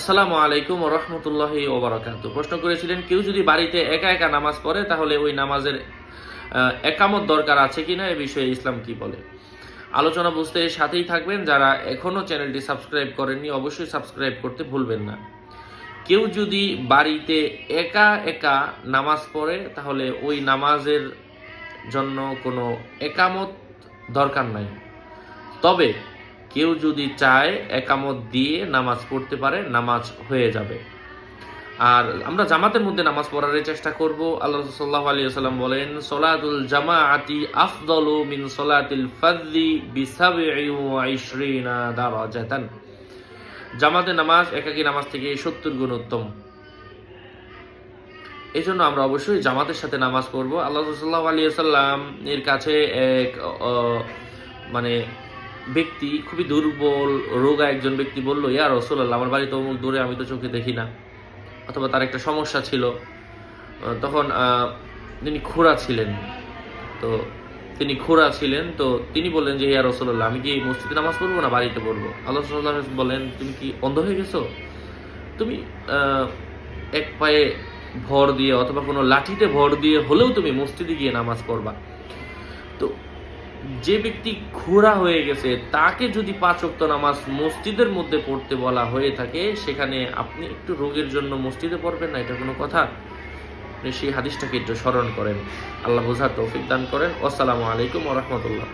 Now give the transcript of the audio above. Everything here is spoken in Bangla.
আসসালামু আলাইকুম ওয়া রাহমাতুল্লাহি ওয়া বারাকাতুহু। প্রশ্ন করেছিলেন, কেউ যদি বাড়িতে একা একা নামাজ পড়ে তাহলে ওই নামাজের একামত দরকার আছে কিনা, এ বিষয়ে ইসলাম কি বলে। আলোচনা বুঝতে সাথেই থাকবেন। যারা এখনো চ্যানেলটি সাবস্ক্রাইব করেননি অবশ্যই সাবস্ক্রাইব করতে ভুলবেন না। কেউ যদি বাড়িতে একা একা নামাজ পড়ে তাহলে ওই নামাজের জন্য কোনো একামত দরকার নাই। তবে কেউ যদি চায় একামত দিয়ে নামাজ পড়তে পারে, নামাজ হয়ে যাবে। আর আমরা জামাতের মধ্যে নামাজ পড়ার চেষ্টা করব। আল্লাহ সাল্লাল্লাহু আলাইহি ওয়াসাল্লাম বলেন, সলাতুল জামাআতি আফদালু মিন সলাতিল ফাযযি বি27 দারাজাতান। জামাতে নামাজ একাকী নামাজ থেকে 70 গুণ উত্তম। এই জন্য আমরা অবশ্যই জামাতের সাথে নামাজ পড়ব। আল্লাহ সাল্লাল্লাহু আলাইহি ওয়াসাল্লাম এর কাছে এক মানে ব্যক্তি, খুবই দুর্বল রোগা একজন ব্যক্তি বলল, ইয়া রাসূলুল্লাহ, আমার বাড়ি তো অমুক দূরে, আমি তো চোখে দেখি না, অথবা তার একটা সমস্যা ছিল। তখন তিনি খোঁড়া ছিলেন, তো তিনি বললেন যে, ইয়া রাসূলুল্লাহ, আমি কি মসজিদে নামাজ পড়বো না বাড়িতে পড়বো? আল্লাহ সাল্লাল্লাহু আলাইহি ওয়াসাল্লাম বলেন, তুমি কি অন্ধ হয়ে গেছো? তুমি এক পায়ে ভর দিয়ে অথবা কোনো লাঠিতে ভর দিয়ে হলেও তুমি মসজিদে গিয়ে নামাজ পড়বা। তো যে ব্যক্তি খোঁড়া হয়ে গেছে তাকে যদি 5 ওয়াক্ত নামাজ মসজিদের মধ্যে পড়তে বলা হয়ে থাকে, সেখানে আপনি একটু রোগের জন্য মসজিদে পড়বেন না, এটা কোনো কথা? আপনি সেই হাদিসটাকে একটু স্মরণ করেন। আল্লাহ বোঝার তৌফিক দান করেন। আসসালামু আলাইকুম ওয়া রাহমাতুল্লাহ।